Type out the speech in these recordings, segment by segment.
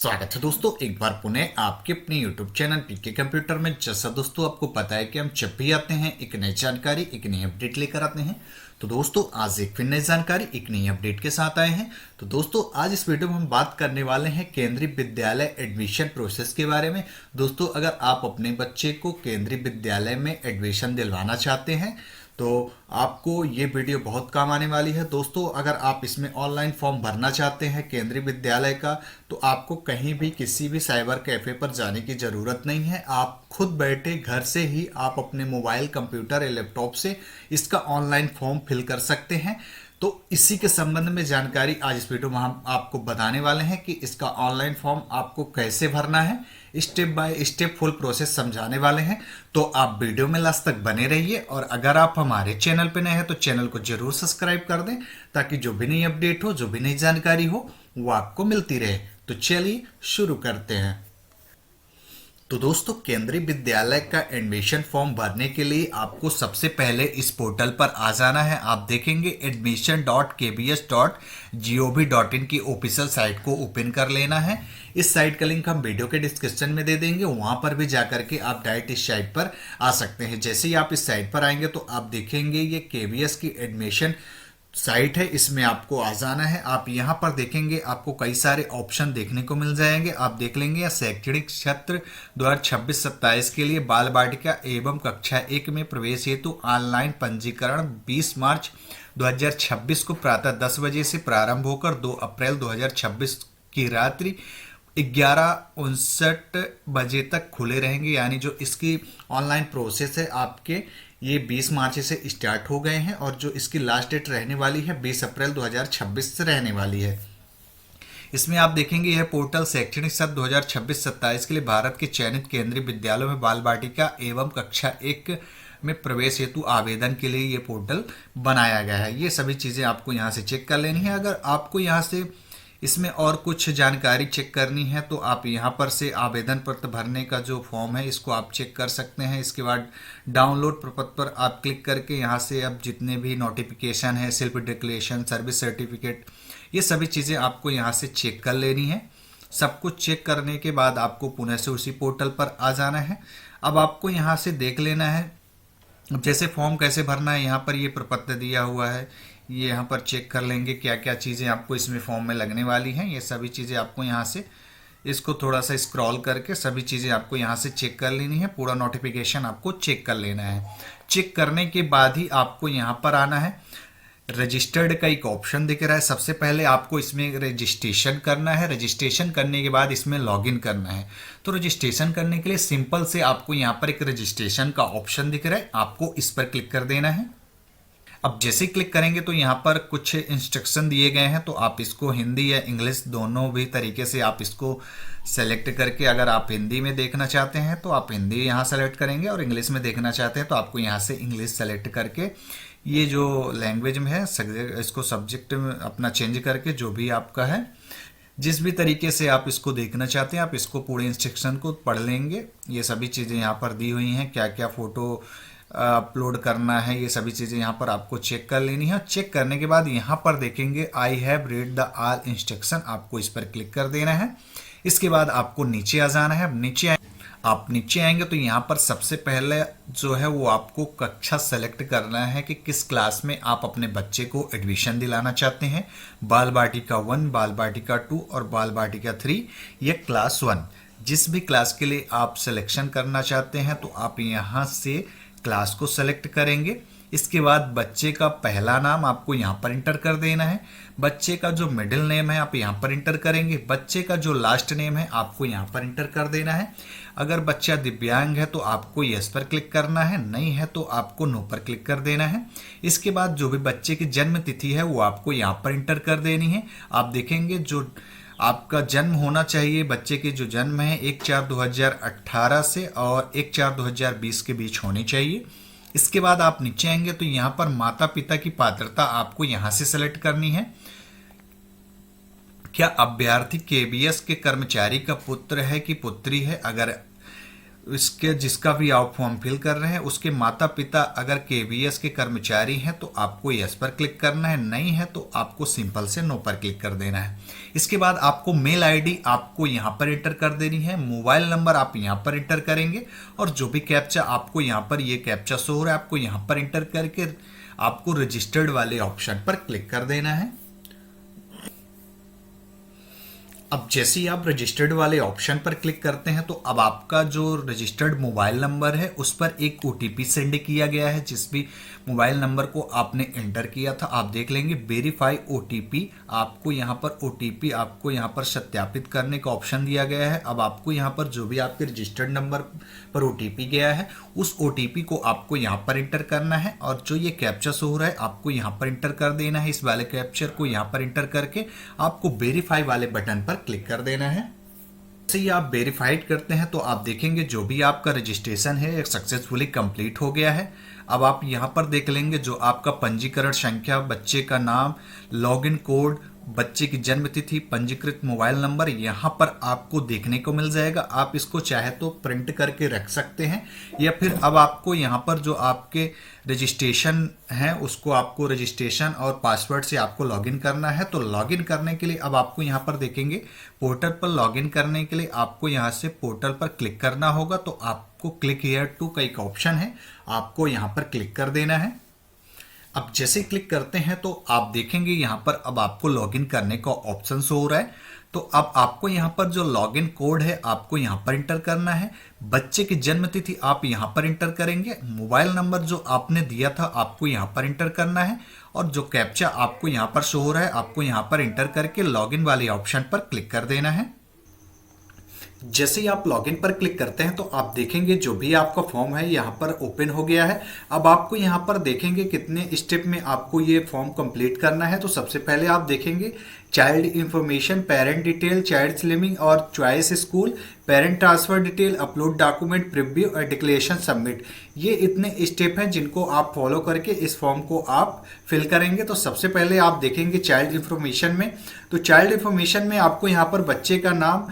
स्वागत है दोस्तों एक बार पुनः आपके अपने YouTube चैनल पीके कंप्यूटर में। जैसा दोस्तों आपको पता है कि हम जब भी आते हैं एक नई जानकारी एक नई अपडेट लेकर आते हैं। तो दोस्तों आज एक फिर नई जानकारी एक नई अपडेट के साथ आए हैं। तो दोस्तों आज इस वीडियो में हम बात करने वाले हैं केंद्रीय विद्यालय एडमिशन प्रोसेस के बारे में। दोस्तों अगर आप अपने बच्चे को केंद्रीय विद्यालय में एडमिशन दिलवाना चाहते हैं तो आपको ये वीडियो बहुत काम आने वाली है। दोस्तों अगर आप इसमें ऑनलाइन फॉर्म भरना चाहते हैं केंद्रीय विद्यालय का तो आपको कहीं भी किसी भी साइबर कैफ़े पर जाने की ज़रूरत नहीं है। आप खुद बैठे घर से ही आप अपने मोबाइल कंप्यूटर या लैपटॉप से इसका ऑनलाइन फॉर्म फिल कर सकते हैं। तो इसी के संबंध में जानकारी आज इस वीडियो में हम आपको बताने वाले हैं कि इसका ऑनलाइन फॉर्म आपको कैसे भरना है, step by step full process समझाने वाले हैं। तो आप वीडियो में लास्ट तक बने रहिए और अगर आप हमारे चैनल पे नए हैं तो चैनल को जरूर सब्सक्राइब कर दें ताकि जो भी नई अपडेट हो, जो भी नई जानकारी हो वो आपको मिलती रहे। तो चलिए शुरू करते हैं। तो दोस्तों केंद्रीय विद्यालय का एडमिशन फॉर्म भरने के लिए आपको सबसे पहले इस पोर्टल पर आ जाना है। आप देखेंगे admission.kbs.gov.in की ऑफिशियल साइट को ओपन कर लेना है। इस साइट का लिंक हम वीडियो के डिस्क्रिप्शन में दे देंगे, वहां पर भी जाकर के आप डायरेक्ट इस साइट पर आ सकते हैं। जैसे ही आप इस साइट पर आएंगे तो आप देखेंगे ये केबीएस की एडमिशन साइट है, इसमें आपको आ जाना है। आप यहाँ पर देखेंगे आपको कई सारे ऑप्शन देखने को मिल जाएंगे। आप देख लेंगे शैक्षणिक सत्र 2026-27 के लिए बाल बालिका एवं कक्षा 1 में प्रवेश हेतु ऑनलाइन पंजीकरण 20 मार्च 2026 को प्रातः 10 बजे से प्रारंभ होकर 2 अप्रैल 2026 की रात्रि 11:59 बजे तक खुले रहेंगे। यानी जो इसकी ऑनलाइन प्रोसेस है आपके ये 20 मार्च से स्टार्ट हो गए हैं और जो इसकी लास्ट डेट रहने वाली है 20 अप्रैल 2026 से रहने वाली है। इसमें आप देखेंगे यह पोर्टल शैक्षणिक सत्र 2026-27 के लिए भारत के चयनित केंद्रीय विद्यालयों में बाल बालिका एवं कक्षा 1 में प्रवेश हेतु आवेदन के लिए ये पोर्टल बनाया गया है। ये सभी चीज़ें आपको यहाँ से चेक कर लेनी है। अगर आपको यहाँ से इसमें और कुछ जानकारी चेक करनी है तो आप यहाँ पर से आवेदन पत्र भरने का जो फॉर्म है इसको आप चेक कर सकते हैं। इसके बाद डाउनलोड प्रपत्र पर आप क्लिक करके यहाँ से अब जितने भी नोटिफिकेशन है, सेल्फ डिक्लेरेशन, सर्विस सर्टिफिकेट, ये सभी चीज़ें आपको यहाँ से चेक कर लेनी है। सब कुछ चेक करने के बाद आपको पुनः से उसी पोर्टल पर आ जाना है। अब आपको यहाँ से देख लेना है अब जैसे फॉर्म कैसे भरना है। यहाँ पर ये प्रपत्र दिया हुआ है, ये यहाँ पर चेक कर लेंगे क्या क्या चीज़ें आपको इसमें फॉर्म में लगने वाली हैं। ये सभी चीज़ें आपको यहाँ से इसको थोड़ा सा स्क्रॉल करके सभी चीज़ें आपको यहाँ से चेक कर लेनी है। पूरा नोटिफिकेशन आपको चेक कर लेना है। चेक करने के बाद ही आपको यहाँ पर आना है। रजिस्टर्ड का एक ऑप्शन दिख रहा है। सबसे पहले आपको इसमें रजिस्ट्रेशन करना है। रजिस्ट्रेशन करने के बाद इसमें लॉगिन करना है। तो रजिस्ट्रेशन करने के लिए सिंपल से आपको यहाँ पर एक रजिस्ट्रेशन का ऑप्शन दिख रहा है, आपको इस पर क्लिक कर देना है। अब जैसे क्लिक करेंगे तो यहाँ पर कुछ इंस्ट्रक्शन दिए गए हैं, तो आप इसको हिंदी या इंग्लिश दोनों भी तरीके से आप इसको सेलेक्ट करके, अगर आप हिंदी में देखना चाहते हैं तो आप हिंदी यहाँ सेलेक्ट करेंगे और इंग्लिश में देखना चाहते हैं तो आपको यहाँ से इंग्लिश सेलेक्ट करके ये जो लैंग्वेज में है इसको सब्जेक्ट में अपना चेंज करके जो भी आपका है जिस भी तरीके से आप इसको देखना चाहते हैं आप इसको पूरे इंस्ट्रक्शन को पढ़ लेंगे। ये सभी चीज़ें यहाँ पर दी हुई हैं, क्या क्या फ़ोटो अपलोड करना है, ये सभी चीज़ें यहाँ पर आपको चेक कर लेनी है। चेक करने के बाद यहाँ पर देखेंगे I have read the all instruction, आपको इस पर क्लिक कर देना है। इसके बाद आपको नीचे आ जाना है। अब आप नीचे आएंगे तो यहाँ पर सबसे पहले जो है वो आपको कक्षा सेलेक्ट करना है कि किस क्लास में आप अपने बच्चे को एडमिशन दिलाना चाहते हैं। बाल बालिका 1, बाल बालिका 2 और बाल बालिका 3 या क्लास 1, जिस भी क्लास के लिए आप सिलेक्शन करना चाहते हैं तो आप यहाँ से क्लास को सेलेक्ट करेंगे। इसके बाद बच्चे का पहला नाम आपको यहाँ पर इंटर कर देना है। बच्चे का जो मिडिल नेम है आप यहाँ पर इंटर करेंगे। बच्चे का जो लास्ट नेम है आपको यहाँ पर इंटर कर देना है। अगर बच्चा दिव्यांग है तो आपको यस पर क्लिक करना है, नहीं है तो आपको नो पर क्लिक कर देना है। इसके बाद जो भी बच्चे की जन्म तिथि है वो आपको यहाँ पर इंटर कर देनी है। आप देखेंगे जो आपका जन्म होना चाहिए, बच्चे के जो जन्म है 1/4/2018 से और 1/4/2020 के बीच होनी चाहिए। इसके बाद आप नीचे आएंगे तो यहाँ पर माता पिता की पात्रता आपको यहाँ से सेलेक्ट करनी है। क्या अभ्यर्थी केबीएस के कर्मचारी का पुत्र है कि पुत्री है। अगर इसके जिसका भी आप फॉर्म फिल कर रहे हैं उसके माता पिता अगर केवीएस के कर्मचारी हैं तो आपको यस पर क्लिक करना है, नहीं है तो आपको सिंपल से नो पर क्लिक कर देना है। इसके बाद आपको मेल आईडी आपको यहाँ पर एंटर कर देनी है, मोबाइल नंबर आप यहाँ पर एंटर करेंगे और जो भी कैप्चा आपको यहाँ पर ये कैप्चा शो हो रहा है आपको यहाँ पर एंटर करके आपको रजिस्टर्ड वाले ऑप्शन पर क्लिक कर देना है। अब जैसे ही आप रजिस्टर्ड वाले ऑप्शन पर क्लिक करते हैं तो अब आपका जो रजिस्टर्ड मोबाइल नंबर है उस पर एक ओटीपी सेंड किया गया है। जिस भी मोबाइल नंबर को आपने एंटर किया था आप देख लेंगे वेरीफाई ओटीपी, आपको यहाँ पर ओटीपी आपको यहाँ पर सत्यापित करने का ऑप्शन दिया गया है। अब आपको यहाँ पर जो भी आपके रजिस्टर्ड नंबर पर ओटीपी गया है उस ओटीपी को आपको यहाँ पर एंटर करना है और जो ये कैप्चा शो हो रहा है आपको यहाँ पर एंटर कर देना है। इस वाले कैप्चर को यहाँ पर एंटर करके आपको वेरीफाई वाले बटन पर क्लिक कर देना है। जैसे ही आप वेरीफाइड करते हैं तो आप देखेंगे जो भी आपका रजिस्ट्रेशन है सक्सेसफुली कंप्लीट हो गया है। अब आप यहाँ पर देख लेंगे जो आपका पंजीकरण संख्या, बच्चे का नाम, लॉगिन कोड, बच्चे की जन्म तिथि, पंजीकृत मोबाइल नंबर यहाँ पर आपको देखने को मिल जाएगा। आप इसको चाहे तो प्रिंट करके रख सकते हैं या फिर अब आपको यहाँ पर जो आपके रजिस्ट्रेशन है उसको आपको रजिस्ट्रेशन और पासवर्ड से आपको लॉगिन करना है। तो लॉगिन करने के लिए अब आपको यहाँ पर देखेंगे पोर्टल पर लॉगिन करने के लिए आपको यहाँ से पोर्टल पर क्लिक करना होगा। तो आपको क्लिक हियर टू का एक ऑप्शन है, आपको यहाँ पर क्लिक कर देना है। अब जैसे क्लिक करते हैं तो आप देखेंगे यहाँ पर अब आपको लॉगिन करने का ऑप्शन शो हो रहा है। तो अब आपको यहाँ पर जो लॉगिन कोड है आपको यहाँ पर इंटर करना है, बच्चे की जन्म तिथि आप यहाँ पर इंटर करेंगे, मोबाइल नंबर जो आपने दिया था आपको यहाँ पर इंटर करना है और जो कैप्चा आपको यहाँ पर शो हो रहा है आपको यहाँ पर इंटर करके लॉगिन वाले ऑप्शन पर क्लिक कर देना है। जैसे ही आप लॉगिन पर क्लिक करते हैं तो आप देखेंगे जो भी आपका फॉर्म है यहाँ पर ओपन हो गया है। अब आपको यहाँ पर देखेंगे कितने स्टेप में आपको ये फॉर्म कंप्लीट करना है। तो सबसे पहले आप देखेंगे child information, parent detail, child slimming और choice school, parent transfer detail, upload document, preview और डिक्लेरेशन सबमिट। ये इतने स्टेप हैं जिनको आप फॉलो करके इस फॉर्म को आप फिल करेंगे। तो सबसे पहले आप देखेंगे चाइल्ड इंफॉर्मेशन में, तो चाइल्ड इंफॉर्मेशन में आपको यहाँ पर बच्चे का नाम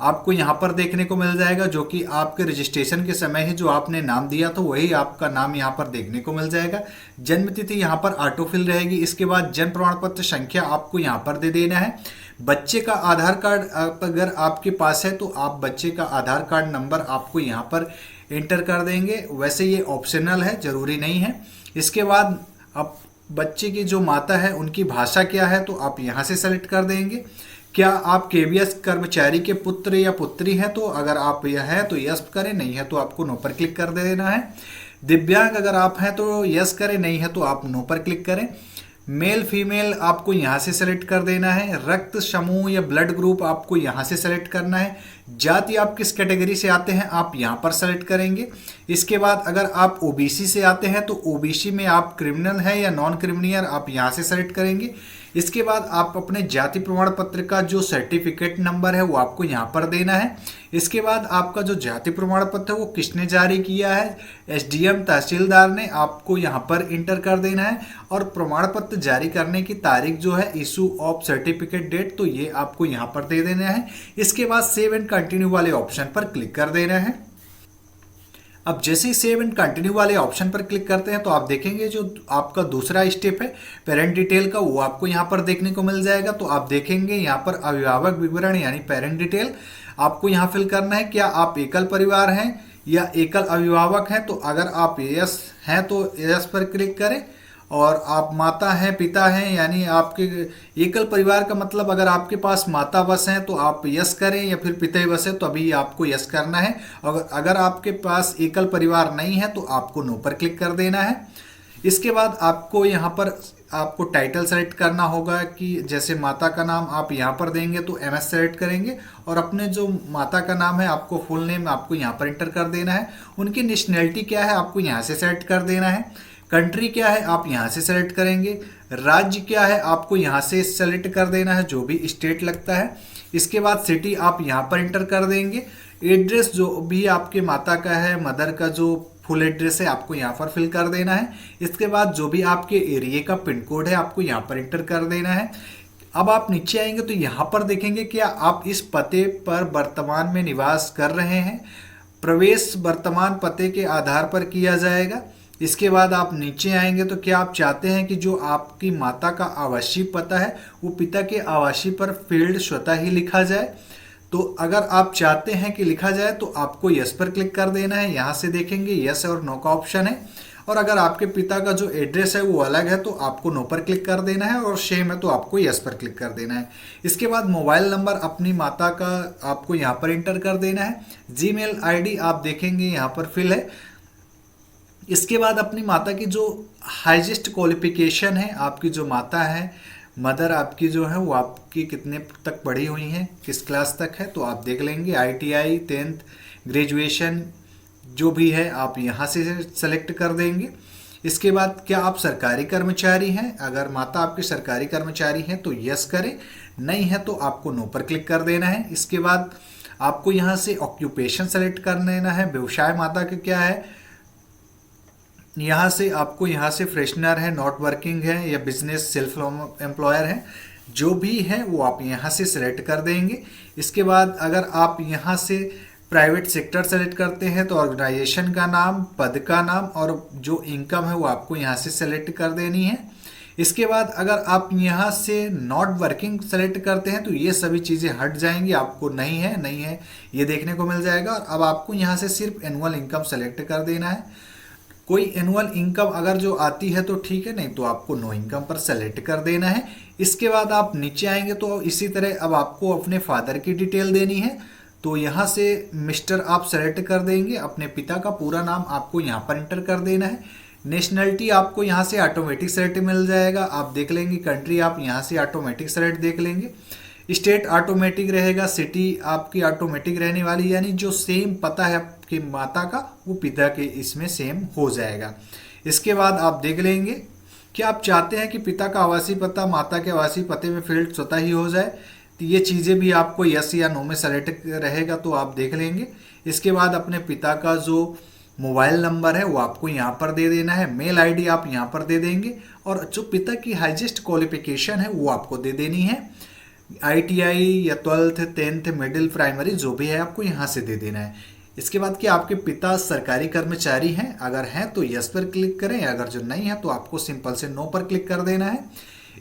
आपको यहाँ पर देखने को मिल जाएगा, जो कि आपके रजिस्ट्रेशन के समय ही जो आपने नाम दिया था वही आपका नाम यहाँ पर देखने को मिल जाएगा। जन्म तिथि यहाँ पर ऑटोफिल रहेगी। इसके बाद जन्म प्रमाण पत्र संख्या आपको यहाँ पर दे देना है। बच्चे का आधार कार्ड अगर आपके पास है तो आप बच्चे का आधार कार्ड नंबर आपको यहाँ पर एंटर कर देंगे। वैसे ये ऑप्शनल है, जरूरी नहीं है। इसके बाद अब बच्चे की जो माता है उनकी भाषा क्या है तो आप यहाँ से सेलेक्ट कर देंगे। क्या आप केवीएस कर्मचारी के पुत्र या पुत्री हैं, तो अगर आप यह है तो यस करें, नहीं है तो आपको नो पर क्लिक कर देना है। दिव्यांग अगर आप हैं तो यस करें, नहीं है तो आप नो पर क्लिक करें। मेल फीमेल आपको यहाँ से सेलेक्ट कर देना है। रक्त समूह या ब्लड ग्रुप आपको यहाँ से सेलेक्ट करना है। जाति आप किस कैटेगरी से आते हैं आप यहाँ पर सेलेक्ट करेंगे। इसके बाद अगर आप ओबीसी से आते हैं तो ओबीसी में आप क्रिमिनल है या नॉन क्रिमिनल आप यहाँ से सेलेक्ट करेंगे। इसके बाद आप अपने जाति प्रमाण पत्र का जो सर्टिफिकेट नंबर है वो आपको यहाँ पर देना है। इसके बाद आपका जो जाति प्रमाण पत्र है वो किसने जारी किया है, एसडीएम तहसीलदार ने, आपको यहाँ पर इंटर कर देना है। और प्रमाण पत्र जारी करने की तारीख जो है इशू ऑफ सर्टिफिकेट डेट, तो ये आपको यहाँ पर दे देना है। इसके बाद सेव एंड कंटिन्यू वाले ऑप्शन पर क्लिक कर देना है। अब जैसे ही सेव एंड कंटिन्यू वाले ऑप्शन पर क्लिक करते हैं तो आप देखेंगे जो आपका दूसरा स्टेप है पेरेंट डिटेल का वो आपको यहाँ पर देखने को मिल जाएगा। तो आप देखेंगे यहाँ पर अभिभावक विवरण यानी पेरेंट डिटेल आपको यहाँ फिल करना है। क्या आप एकल परिवार हैं या एकल अभिभावक हैं, तो अगर आप यस हैं तो यस पर क्लिक करें। और आप माता हैं पिता हैं यानी आपके एकल परिवार का मतलब अगर आपके पास माता बस हैं तो आप यस करें, या फिर पिता बस है तो अभी आपको यस करना है। अगर आपके पास एकल परिवार नहीं है तो आपको नो पर क्लिक कर देना है। इसके बाद आपको यहाँ पर आपको टाइटल सेलेक्ट करना होगा कि जैसे माता का नाम आप यहाँ पर देंगे तो एमएस सेलेक्ट करेंगे और अपने जो माता का नाम है आपको फुल नेम आपको यहाँ पर इंटर कर देना है। उनकी नेशनैलिटी क्या है आपको यहाँ से सेलेक्ट कर देना है। कंट्री क्या है आप यहाँ से सेलेक्ट करेंगे। राज्य क्या है आपको यहाँ से सेलेक्ट कर देना है, जो भी स्टेट लगता है। इसके बाद सिटी आप यहाँ पर इंटर कर देंगे। एड्रेस जो भी आपके माता का है, मदर का जो फुल एड्रेस है आपको यहाँ पर फिल कर देना है। इसके बाद जो भी आपके एरिया का पिन कोड है आपको यहाँ पर इंटर कर देना है। अब आप नीचे आएंगे तो यहाँ पर देखेंगे क्या आप इस पते पर वर्तमान में निवास कर रहे हैं। प्रवेश वर्तमान पते के आधार पर किया जाएगा। इसके बाद आप नीचे आएंगे तो क्या आप चाहते हैं कि जो आपकी माता का आवासीय पता है वो पिता के आवासीय पर फील्ड स्वतः ही लिखा जाए? तो अगर आप चाहते हैं कि लिखा जाए तो आपको यस पर क्लिक कर देना है। यहाँ से देखेंगे यस और नो का ऑप्शन है। और अगर आपके पिता का जो एड्रेस है वो अलग है तो आपको नो पर क्लिक कर देना है, और सेम है तो आपको यस पर क्लिक कर देना है। इसके बाद मोबाइल नंबर अपनी माता का आपको यहाँ पर इंटर कर देना है। जीमेल आईडी आप देखेंगे यहाँ पर फिल है। इसके बाद अपनी माता की जो हाईएस्ट क्वालिफिकेशन है, आपकी जो माता है, मदर आपकी जो है वो आपकी कितने तक पढ़ी हुई हैं, किस क्लास तक है, तो आप देख लेंगे। ITI 10th ग्रेजुएशन जो भी है आप यहाँ से सेलेक्ट कर देंगे। इसके बाद क्या आप सरकारी कर्मचारी हैं? अगर माता आपकी सरकारी कर्मचारी हैं तो यस करें, नहीं है तो आपको नो पर क्लिक कर देना है। इसके बाद आपको यहाँ से ऑक्यूपेशन सेलेक्ट कर लेना है। व्यवसाय माता का क्या है, यहाँ से आपको यहाँ से फ्रेशनर है, नॉट वर्किंग है, या बिजनेस सेल्फ एम्प्लॉयर है, जो भी है वो आप यहाँ से सेलेक्ट कर देंगे। इसके बाद अगर आप यहाँ से प्राइवेट सेक्टर सेलेक्ट करते हैं तो ऑर्गेनाइजेशन का नाम, पद का नाम और जो इनकम है वो आपको यहाँ से सेलेक्ट कर देनी है। इसके बाद अगर आप यहाँ से नॉट वर्किंग सेलेक्ट करते हैं तो ये सभी चीज़ें हट जाएंगी, आपको नहीं है ये देखने को मिल जाएगा। और अब आपको यहाँ से सिर्फ एनुअल इनकम सेलेक्ट कर देना है। कोई एनुअल इनकम अगर जो आती है तो ठीक है, नहीं तो आपको नो इनकम पर सेलेक्ट कर देना है। इसके बाद आप नीचे आएंगे तो इसी तरह अब आपको अपने फादर की डिटेल देनी है, तो यहाँ से मिस्टर आप सेलेक्ट कर देंगे। अपने पिता का पूरा नाम आपको यहाँ पर इंटर कर देना है। नेशनलिटी आपको यहाँ से ऑटोमेटिक सेलेक्ट मिल जाएगा, आप देख लेंगे। कंट्री आप यहाँ से ऑटोमेटिक सेलेक्ट देख लेंगे। स्टेट ऑटोमेटिक रहेगा, सिटी आपकी ऑटोमेटिक रहने वाली, यानी जो सेम पता है आपकी माता का वो पिता के इसमें सेम हो जाएगा। इसके बाद आप देख लेंगे कि आप चाहते हैं कि पिता का आवासीय पता माता के आवासीय पते में फील्ड स्वतः ही हो जाए, तो ये चीज़ें भी आपको यस या नो में सेलेक्ट रहेगा, तो आप देख लेंगे। इसके बाद अपने पिता का जो मोबाइल नंबर है वो आपको यहाँ पर दे देना है। मेल आईडी आप यहाँ पर दे देंगे, और जो पिता की हाईएस्ट क्वालिफिकेशन है वो आपको दे देनी है। ITI या 12th 10th मिडिल प्राइमरी जो भी है आपको यहाँ से दे देना है। इसके बाद कि आपके पिता सरकारी कर्मचारी हैं, अगर हैं तो यस पर क्लिक करें, अगर जो नहीं है तो आपको सिंपल से नो पर क्लिक कर देना है।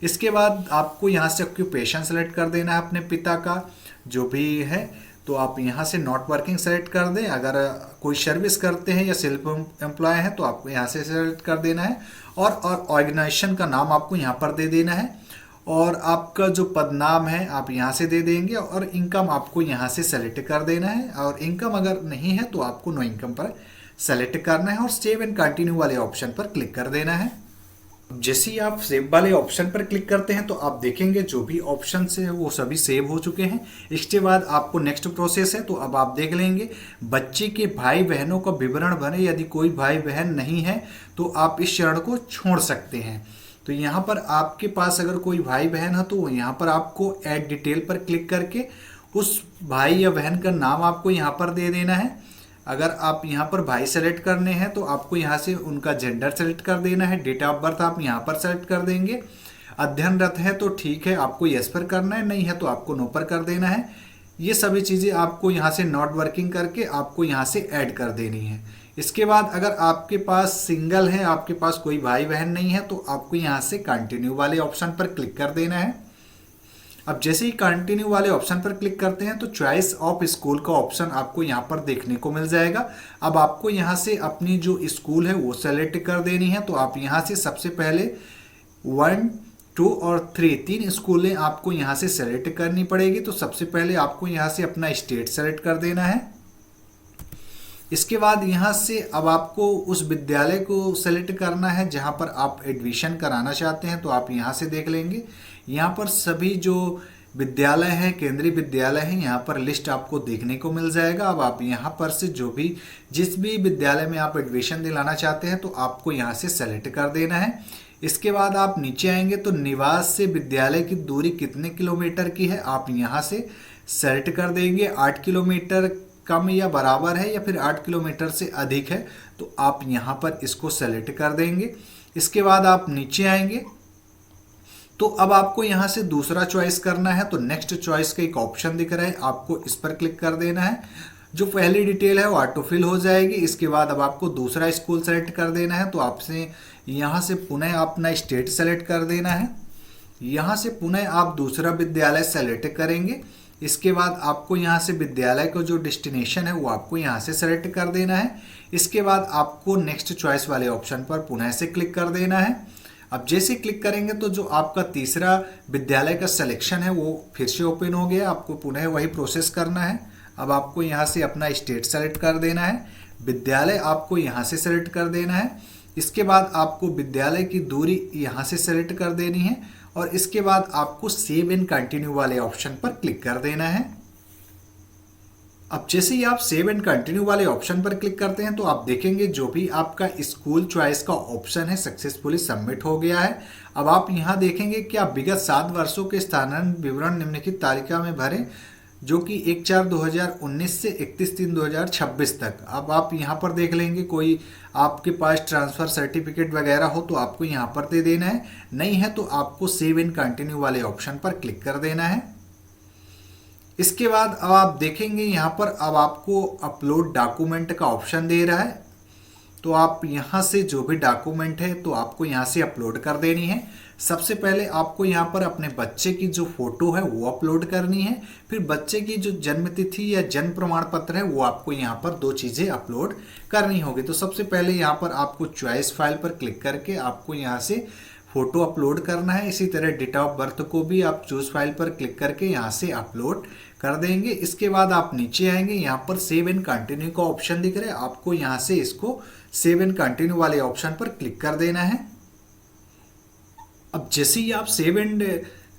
इसके बाद आपको यहाँ से ऑक्यूपेशन सेलेक्ट कर देना है अपने पिता का जो भी है, तो आप यहाँ से नॉट वर्किंग सेलेक्ट कर दें। अगर कोई सर्विस करते हैं या सेल्फ एम्प्लॉय हैं तो आपको यहाँ से सेलेक्ट कर देना है। और ऑर्गेनाइजेशन का नाम आपको यहाँ पर दे देना है, और आपका जो पदनाम है आप यहाँ से दे देंगे, और इनकम आपको यहाँ से सेलेक्ट कर देना है। और इनकम अगर नहीं है तो आपको नो इनकम पर सेलेक्ट करना है, और सेव एंड कंटिन्यू वाले ऑप्शन पर क्लिक कर देना है। जैसे ही आप सेव वाले ऑप्शन पर क्लिक करते हैं तो आप देखेंगे जो भी ऑप्शन है वो सभी सेव हो चुके हैं। इसके बाद आपको नेक्स्ट प्रोसेस है, तो अब आप देख लेंगे बच्चे के भाई बहनों का विवरण भरें। यदि कोई भाई बहन नहीं है तो आप इस चरण को छोड़ सकते हैं। तो यहाँ पर आपके पास अगर कोई भाई बहन है तो यहाँ पर आपको ऐड डिटेल पर क्लिक करके उस भाई या बहन का नाम आपको यहाँ पर दे देना है। अगर आप यहाँ पर भाई सेलेक्ट करने हैं तो आपको यहाँ से उनका जेंडर सेलेक्ट कर देना है। डेट ऑफ बर्थ आप यहाँ पर सेलेक्ट कर देंगे। अध्ययनरत है तो ठीक है, आपको यस पर करना है, नहीं है तो आपको नो पर कर देना है। ये सभी चीज़ें आपको यहाँ से नॉट वर्किंग करके आपको यहाँ से ऐड कर देनी है। इसके बाद अगर आपके पास सिंगल है, आपके पास कोई भाई बहन नहीं है, तो आपको यहाँ से कंटिन्यू वाले ऑप्शन पर क्लिक कर देना है। अब जैसे ही कंटिन्यू वाले ऑप्शन पर क्लिक करते हैं तो चॉइस ऑफ स्कूल का ऑप्शन आपको यहाँ पर देखने को मिल जाएगा। अब आपको यहाँ से अपनी जो स्कूल है वो सेलेक्ट कर देनी है। तो आप यहाँ से सबसे पहले 1, 2 और 3 तीन स्कूलें आपको यहाँ से सेलेक्ट करनी पड़ेगी। तो सबसे पहले आपको यहाँ से अपना स्टेट सेलेक्ट कर देना है। इसके बाद यहाँ से अब आपको उस विद्यालय को सेलेक्ट करना है जहाँ पर आप एडमिशन कराना चाहते हैं। तो आप यहाँ से देख लेंगे, यहाँ पर सभी जो विद्यालय हैं, केंद्रीय विद्यालय हैं, यहाँ पर लिस्ट आपको देखने को मिल जाएगा। अब आप यहाँ पर से जो भी जिस भी विद्यालय में आप एडमिशन दिलाना चाहते हैं तो आपको यहाँ से सेलेक्ट कर देना है। इसके बाद आप नीचे आएंगे तो निवास से विद्यालय की दूरी कितने किलोमीटर की है आप यहाँ से सेलेक्ट कर देंगे। 8 किलोमीटर कम या बराबर है या फिर 8 किलोमीटर से अधिक है तो आप यहाँ पर इसको सेलेक्ट कर देंगे। इसके बाद आप नीचे आएंगे तो अब आपको यहाँ से दूसरा चॉइस करना है। तो नेक्स्ट चॉइस का एक ऑप्शन दिख रहा है, आपको इस पर क्लिक कर देना है। जो पहली डिटेल है वो ऑटोफिल हो जाएगी। इसके बाद अब आपको दूसरा स्कूल सेलेक्ट कर देना है, तो आपसे यहाँ से पुनः अपना स्टेट सेलेक्ट कर देना है। यहाँ से पुनः आप दूसरा विद्यालय सेलेक्ट करेंगे। इसके बाद आपको यहाँ से विद्यालय का जो डेस्टिनेशन है वो आपको यहाँ से सेलेक्ट कर देना है। इसके बाद आपको नेक्स्ट चॉइस वाले ऑप्शन पर पुनः से क्लिक कर देना है। अब जैसे क्लिक करेंगे तो जो आपका तीसरा विद्यालय का सिलेक्शन है वो फिर से ओपन हो गया। आपको पुनः वही प्रोसेस करना है। अब आपको यहाँ से अपना स्टेट सेलेक्ट कर देना है, विद्यालय आपको यहाँ से सेलेक्ट कर देना है। इसके बाद आपको विद्यालय की दूरी यहाँ से सेलेक्ट कर देनी है और इसके बाद आपको सेव एंड कंटिन्यू वाले ऑप्शन पर क्लिक कर देना है। अब जैसे ही आप सेव एंड कंटिन्यू वाले ऑप्शन पर क्लिक करते हैं तो आप देखेंगे जो भी आपका स्कूल चॉइस का ऑप्शन है सक्सेसफुली सबमिट हो गया है। अब आप यहाँ देखेंगे कि आप विगत 7 वर्षों के स्थानांतरण विवरण निम्नलिखित तालिका में भरें, जो कि 1/4/2019 से 31/3/2026 तक। अब आप यहाँ पर देख लेंगे कोई आपके पास ट्रांसफ़र सर्टिफिकेट वगैरह हो तो आपको यहाँ पर दे देना है, नहीं है तो आपको सेव एंड कंटिन्यू वाले ऑप्शन पर क्लिक कर देना है। इसके बाद अब आप देखेंगे यहाँ पर अब आपको अपलोड डॉक्यूमेंट का ऑप्शन दे रहा है, तो आप यहाँ से जो भी डॉक्यूमेंट है तो आपको यहाँ से अपलोड कर देनी है। सबसे पहले आपको यहाँ पर अपने बच्चे की जो फोटो है वो अपलोड करनी है, फिर बच्चे की जो जन्म तिथि या जन्म प्रमाण पत्र है वो आपको यहाँ पर 2 चीज़ें अपलोड करनी होगी। तो सबसे पहले यहाँ पर आपको चॉइस फाइल पर क्लिक करके आपको यहाँ से फोटो अपलोड करना है। इसी तरह डेट ऑफ बर्थ को भी आप चूज फाइल पर क्लिक करके यहाँ से अपलोड कर देंगे। इसके बाद आप नीचे आएंगे, यहाँ पर सेव एंड कंटिन्यू का ऑप्शन दिख रहा है, आपको यहाँ से इसको सेव एंड कंटिन्यू वाले ऑप्शन पर क्लिक कर देना है। अब जैसे ही आप सेव एंड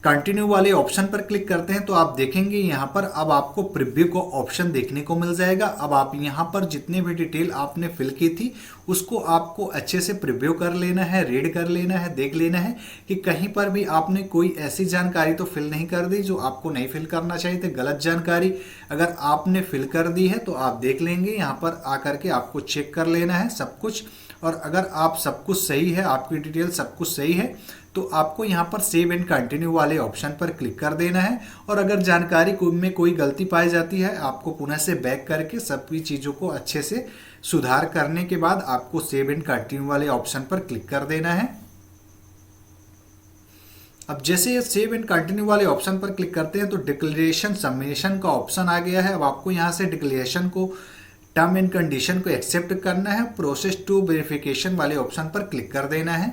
कंटिन्यू वाले ऑप्शन पर क्लिक करते हैं तो आप देखेंगे यहाँ पर अब आपको प्रीव्यू का ऑप्शन देखने को मिल जाएगा। अब आप यहाँ पर जितने भी डिटेल आपने फिल की थी उसको आपको अच्छे से प्रीव्यू कर लेना है, रीड कर लेना है, देख लेना है कि कहीं पर भी आपने कोई ऐसी जानकारी तो फिल नहीं कर दी जो आपको नहीं फिल करना चाहिए थी। गलत जानकारी अगर आपने फिल कर दी है तो आप देख लेंगे, यहाँ पर आकर के आपको चेक कर लेना है सब कुछ। और अगर आप सब कुछ सही है, आपकी डिटेल सब कुछ सही है, तो आपको यहाँ पर सेव एंड कंटिन्यू वाले ऑप्शन पर क्लिक कर देना है। और अगर जानकारी में कोई गलती पाई जाती है आपको पुनः से बैक करके सभी चीज़ों को अच्छे से सुधार करने के बाद आपको सेव एंड कंटिन्यू वाले ऑप्शन पर क्लिक कर देना है। अब जैसे ये सेव एंड कंटिन्यू वाले ऑप्शन पर क्लिक करते हैं तो डिक्लेरेशन सबमिशन का ऑप्शन आ गया है। अब आपको यहाँ से डिक्लेरेशन को टर्म एंड कंडीशन को एक्सेप्ट करना है, प्रोसेस टू वेरिफिकेशन वाले ऑप्शन पर क्लिक कर देना है।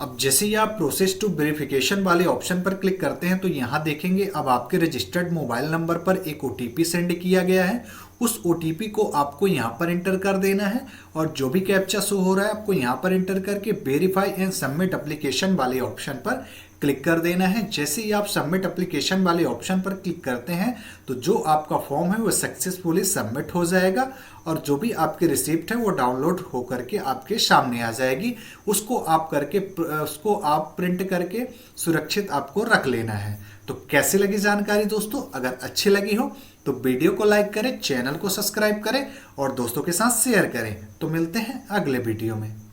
अब जैसे ही आप प्रोसेस टू वेरिफिकेशन वाले ऑप्शन पर क्लिक करते हैं तो यहाँ देखेंगे अब आपके रजिस्टर्ड मोबाइल नंबर पर एक OTP सेंड किया गया है। उस OTP को आपको यहाँ पर एंटर कर देना है और जो भी कैप्चा शो हो रहा है आपको यहाँ पर एंटर करके वेरीफाई एंड सबमिट एप्लीकेशन वाले ऑप्शन पर क्लिक कर देना है। जैसे ही आप सबमिट एप्लीकेशन वाले ऑप्शन पर क्लिक करते हैं तो जो आपका फॉर्म है वो सक्सेसफुली सबमिट हो जाएगा और जो भी आपकी रिसिप्ट है वो डाउनलोड हो करके आपके सामने आ जाएगी। उसको आप प्रिंट करके सुरक्षित आपको रख लेना है। तो कैसी लगी जानकारी दोस्तों? अगर अच्छी लगी हो तो वीडियो को लाइक करें, चैनल को सब्सक्राइब करें और दोस्तों के साथ शेयर करें। तो मिलते हैं अगले वीडियो में।